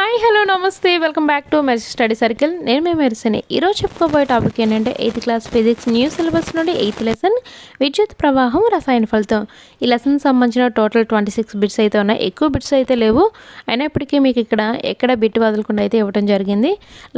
Hi hello నమస్తే welcome back to mess study circle. నేను మీ మెరిసిని. ఈరోజు చెప్పుకోబోయే టాపిక్ ఏంటంటే 8th class physics new syllabus నుండి 8th లెసన్ విద్యుత్ ప్రవాహం రసాయన ఫలితం. ఈ లెసన్ సంబంధించిన టోటల్ 26 బిట్స్ అయితే ఉన్నాయి. ఎక్కువ బిట్స్ అయితే లేవు, అయినప్పటికీ మీకు ఎక్కడ బిట్ వదలకుండా అయితే ఇవ్వడం జరిగింది.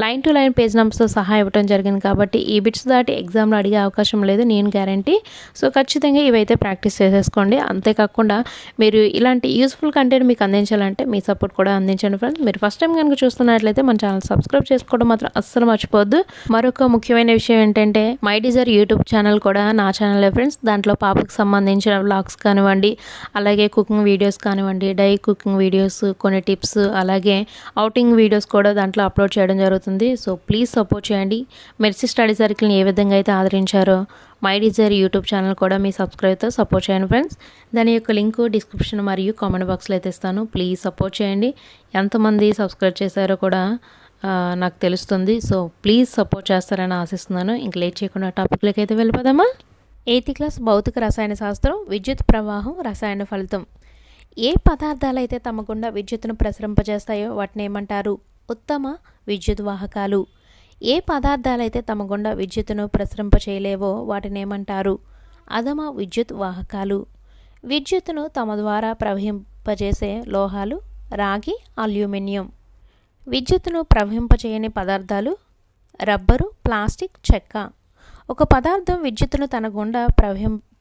లైన్ టు లైన్ పేజ్ నెంబర్స్తో సహా ఇవ్వడం జరిగింది కాబట్టి ఈ బిట్స్ దాటి ఎగ్జామ్లో అడిగే అవకాశం లేదు, నేను గ్యారంటీ. సో ఖచ్చితంగా ఇవైతే ప్రాక్టీస్ చేసేసుకోండి. అంతేకాకుండా మీరు ఇలాంటి యూస్ఫుల్ కంటెంట్ మీకు అందించాలంటే మీ సపోర్ట్ కూడా అందించండి ఫ్రెండ్స్. మీరు ఫస్ట్ టైం కనుక చూస్తున్నట్లయితే మన ఛానల్ సబ్స్క్రైబ్ చేసుకోవడం మాత్రం అస్సలు మర్చిపోవద్దు. మరొక ముఖ్యమైన విషయం ఏంటంటే మై డిజైర్ యూట్యూబ్ ఛానల్ కూడా నా ఛానలే ఫ్రెండ్స్. దాంట్లో పాపకు సంబంధించిన వ్లాగ్స్ కానివ్వండి, అలాగే కుకింగ్ వీడియోస్ కానివ్వండి, డై కుకింగ్ వీడియోస్, కొన్ని టిప్స్, అలాగే అవుటింగ్ వీడియోస్ కూడా దాంట్లో అప్లోడ్ చేయడం జరుగుతుంది. సో ప్లీజ్ సపోర్ట్ చేయండి. మెర్సీ స్టడీ సర్కిల్ని ఏ విధంగా అయితే ఆదరించారో మై డిజైర్ యూట్యూబ్ ఛానల్ కూడా మీ సబ్స్క్రైబ్తో సపోర్ట్ చేయండి ఫ్రెండ్స్. దాని యొక్క లింక్ డిస్క్రిప్షన్ మరియు కామెంట్ బాక్స్లో అయితే ఇస్తాను. ప్లీజ్ సపోర్ట్ చేయండి. ఎంతమంది సబ్స్క్రైబ్ చేశారో కూడా నాకు తెలుస్తుంది. సో ప్లీజ్ సపోర్ట్ చేస్తారని ఆశిస్తున్నాను. ఇంక లేట్ చేయకుండా టాపిక్లోకి అయితే వెళ్ళిపోదామా. 8th క్లాస్ భౌతిక రసాయన శాస్త్రం విద్యుత్ ప్రవాహం రసాయన ఫలితం. ఏ పదార్థాలు అయితే తమ గుండా విద్యుత్తును ప్రసరింపజేస్తాయో వాటిని ఏమంటారు? ఉత్తమ విద్యుత్ వాహకాలు. ఏ పదార్థాలైతే తమ గుండా విద్యుత్తును ప్రసరింపచేయలేవో వాటిని ఏమంటారు? అధమ విద్యుత్ వాహకాలు. విద్యుత్తును తమ ద్వారా ప్రవహింపజేసే లోహాలు రాగి, అల్యూమినియం. విద్యుత్తును ప్రవహింపచేయని పదార్థాలు రబ్బరు, ప్లాస్టిక్, చెక్క. ఒక పదార్థం విద్యుత్తును తన గుండా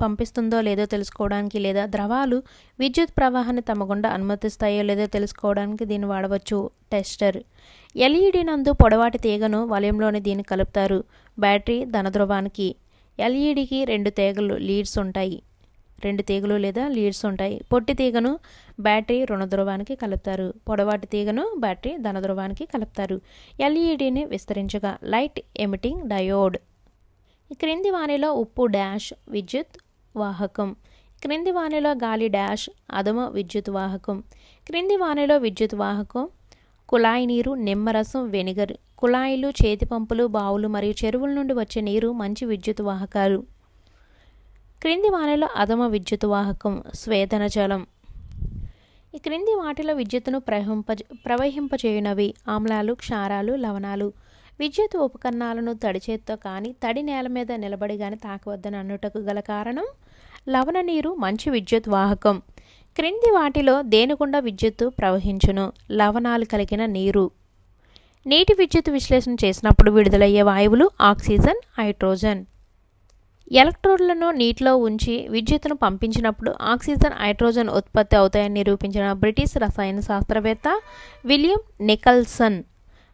పంపిస్తుందో లేదో తెలుసుకోవడానికి, లేదా ద్రవాలు విద్యుత్ ప్రవాహాన్ని తమ గుండా అనుమతిస్తాయో లేదో తెలుసుకోవడానికి దీన్ని వాడవచ్చు. టెస్టర్. ఎల్ఈడి నందు పొడవాటి తీగను వలయంలోని దీన్ని కలుపుతారు. బ్యాటరీ ధనధ్రువానికి. ఎల్ఈడికి రెండు తీగలు లేదా లీడ్స్ ఉంటాయి. పొట్టి తీగను బ్యాటరీ రుణధ్రువానికి కలుపుతారు. పొడవాటి తీగను బ్యాటరీ ధనధ్రువానికి కలుపుతారు. ఎల్ఈడిని విస్తరించగా లైట్ ఎమిటింగ్ డయోడ్. క్రింది వానిలో ఉప్పు డాష్ విద్యుత్ వాహకం. క్రింది వానిలో గాలి డాష్ అధమ విద్యుత్ వాహకం. క్రింది వానిలో విద్యుత్ వాహకం కుళాయి నీరు, నిమ్మరసం, వెనిగర్. కుళాయిలు, చేతి పంపులు, బావులు మరియు చెరువుల నుండి వచ్చే నీరు మంచి విద్యుత్ వాహకాలు. క్రింది వానిలో అధమ విద్యుత్ వాహకం స్వేదన జలం. ఈ క్రింది వాటిలో విద్యుత్తును ప్రవహింపచేయునవి ఆమ్లాలు, క్షారాలు, లవణాలు. విద్యుత్ ఉపకరణాలను తడి చేత్తో కానీ తడి నేల మీద నిలబడి కానీ తాకవద్దని అన్నుటకు గల కారణం లవణ నీరు మంచి విద్యుత్ వాహకం. క్రింది వాటిలో దేనిగుండా విద్యుత్తు ప్రవహించును? లవణాలు కలిగిన నీరు. నీటి విద్యుత్ విశ్లేషణ చేసినప్పుడు విడుదలయ్యే వాయువులు ఆక్సిజన్, హైడ్రోజన్. ఎలక్ట్రోడ్లను నీటిలో ఉంచి విద్యుత్తును పంపించినప్పుడు ఆక్సిజన్, హైడ్రోజన్ ఉత్పత్తి అవుతాయని నిరూపించిన బ్రిటిష్ రసాయన శాస్త్రవేత్త విలియం నికల్సన్.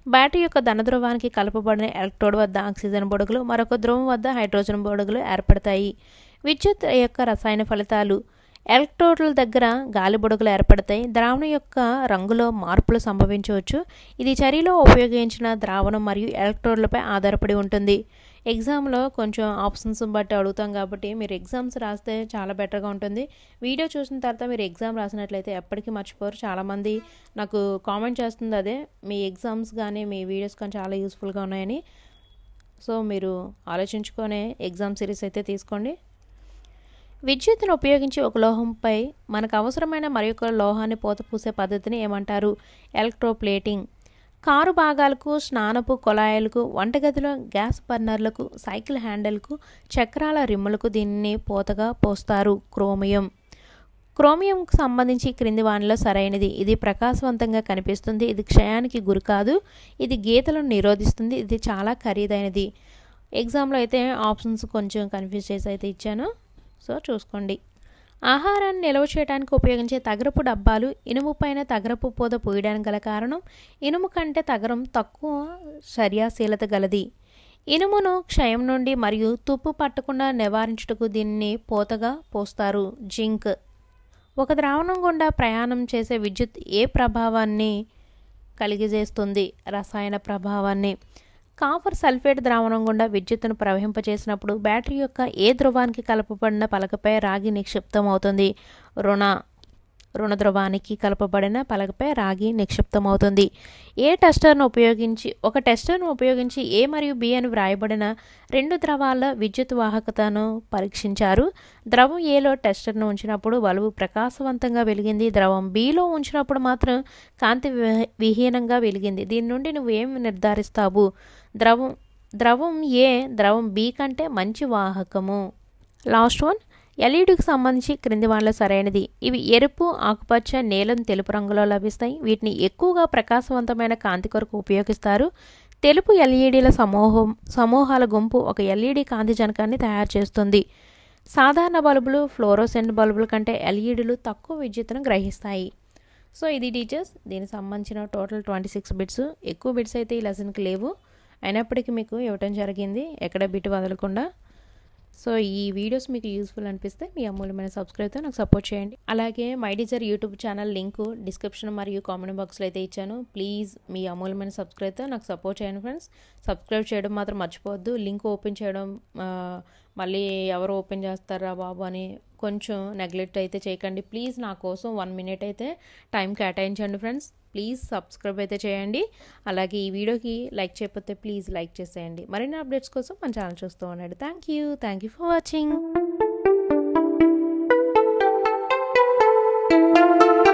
బ్యాటరీ యొక్క ధనధ్రువానికి కలపబడిన ఎలక్ట్రోడ్ వద్ద ఆక్సిజన్ బొడుగులు, మరొక ధ్రువం వద్ద హైడ్రోజన్ బొడుగులు ఏర్పడతాయి. విద్యుత్ యొక్క రసాయన ఫలితాలు. ఎలక్ట్రోడ్ల దగ్గర గాలి బుడగలు ఏర్పడతాయి. ద్రావణం యొక్క రంగులో మార్పులు సంభవించవచ్చు. ఇది చర్యలో ఉపయోగించిన ద్రావణం మరియు ఎలక్ట్రోడ్లపై ఆధారపడి ఉంటుంది. ఎగ్జామ్లో కొంచెం ఆప్షన్స్ బట్టి అడుగుతాం కాబట్టి మీరు ఎగ్జామ్స్ రాస్తే చాలా బెటర్గా ఉంటుంది. వీడియో చూసిన తర్వాత మీరు ఎగ్జామ్ రాసినట్లయితే ఎప్పటికీ మర్చిపోరు. చాలామంది నాకు కామెంట్ చేస్తుంది అదే, మీ ఎగ్జామ్స్ కానీ మీ వీడియోస్ కానీ చాలా యూస్ఫుల్గా ఉన్నాయని. సో మీరు ఆలోచించుకొనే ఎగ్జామ్ సిరీస్ అయితే తీసుకోండి. విద్యుత్తును ఉపయోగించి ఒక లోహంపై మనకు అవసరమైన మరొక లోహాన్ని పోత పూసే పద్ధతిని ఏమంటారు? ఎలక్ట్రోప్లేటింగ్. కారు భాగాలకు, స్నానపు కొళాయిలకు, వంటగదిలో గ్యాస్ బర్నర్లకు, సైకిల్ హ్యాండిల్కు, చక్రాల రిమ్ములకు దీన్ని పోతగా పోస్తారు. క్రోమియం. క్రోమియంకు సంబంధించి క్రింది వానిలో సరైనది. ఇది ప్రకాశవంతంగా కనిపిస్తుంది. ఇది క్షయానికి గురి కాదు. ఇది గీతలను నిరోధిస్తుంది. ఇది చాలా ఖరీదైనది. ఎగ్జామ్లో అయితే ఆప్షన్స్ కొంచెం కన్ఫ్యూజ్ చేసి అయితే ఇచ్చాను, సో చూసుకోండి. ఆహారాన్ని నిల్వ చేయడానికి ఉపయోగించే తగరపు డబ్బాలు ఇనుము పైన తగరపు పొద పోయడానికి గల కారణం ఇనుము కంటే తగరం తక్కువ చర్యాశీలత గలది. ఇనుమును క్షయం నుండి మరియు తుప్పు పట్టకుండా నివారించుటకు దీన్ని పోతగా పోస్తారు. జింక్. ఒక ద్రావణం గుండా ప్రయాణం చేసే విద్యుత్ ఏ ప్రభావాన్ని కలిగజేస్తుంది? రసాయన ప్రభావాన్ని. కాపర్ సల్ఫేట్ ద్రావణం గుండా విద్యుత్తును ప్రవహింపచేసినప్పుడు బ్యాటరీ యొక్క ఏ ధ్రువానికి కలపబడిన పలకపై రాగి నిక్షిప్తం అవుతుంది? రుణ. రుణ ధ్రువానికి కలపబడిన పలకపై రాగి నిక్షిప్తమవుతుంది. ఒక టెస్టర్ను ఉపయోగించి ఏ మరియు బి అని వ్రాయబడిన రెండు ద్రవాల విద్యుత్ వాహకతను పరీక్షించారు. ద్రవం ఏలో టెస్టర్ను ఉంచినప్పుడు బల్బు ప్రకాశవంతంగా వెలిగింది. ద్రవం బిలో ఉంచినప్పుడు మాత్రం కాంతి విహీనంగా వెలిగింది. దీని నుండి నువ్వు ఏం నిర్ధారిస్తావు? ద్రవం ఏ ద్రవం బి కంటే మంచి వాహకము. లాస్ట్ వన్, ఎల్ఈడికి సంబంధించి క్రింది వాళ్ళలో సరైనది. ఇవి ఎరుపు, ఆకుపచ్చ, నీలం, తెలుపు రంగులో లభిస్తాయి. వీటిని ఎక్కువగా ప్రకాశవంతమైన కాంతి కొరకు ఉపయోగిస్తారు. తెలుపు ఎల్ఈడీల సమూహాల గుంపు ఒక ఎల్ఈడి కాంతి జనకాన్ని తయారు చేస్తుంది. సాధారణ బల్బులు ఫ్లోరోసెంట్ బల్బుల కంటే ఎల్ఈడీలు తక్కువ విద్యుత్తును గ్రహిస్తాయి. సో ఇది టీచర్స్, దీనికి సంబంధించిన టోటల్ 26 బిట్స్. ఎక్కువ బిట్స్ అయితే ఈ లెసన్కి లేవు, అయినప్పటికీ మీకు ఇవ్వటం జరిగింది ఎక్కడ బిట్ వదలకుండా. సో ఈ వీడియోస్ మీకు యూస్ఫుల్ అనిపిస్తే మీ అమూల్యమైన సబ్స్క్రైబ్తో నాకు సపోర్ట్ చేయండి. అలాగే my teacher YouTube channel link description మరియు కామెంట్ బాక్స్లో అయితే ఇచ్చాను. ప్లీజ్ మీ అమూల్యమైన సబ్స్క్రైబ్తో నాకు సపోర్ట్ చేయండి ఫ్రెండ్స్. సబ్స్క్రైబ్ చేయడం మాత్రం మర్చిపోవద్దు. లింక్ ఓపెన్ చేయడం మళ్ళీ ఎవరు ఓపెన్ చేస్తారా బాబు అని కొంచెం నెగ్లెక్ట్ అయితే చేయకండి. ప్లీజ్ నా కోసం 1 మినిట్ అయితే టైం కేటాయించండి ఫ్రెండ్స్. ప్లీజ్ సబ్స్క్రైబ్ అయితే చేయండి. అలాగే ఈ వీడియోకి లైక్ చేయకపోతే ప్లీజ్ లైక్ చేసేయండి. మరిన్ని అప్డేట్స్ కోసం మన ఛానల్ చూస్తూ ఉండండి. Thank you for watching.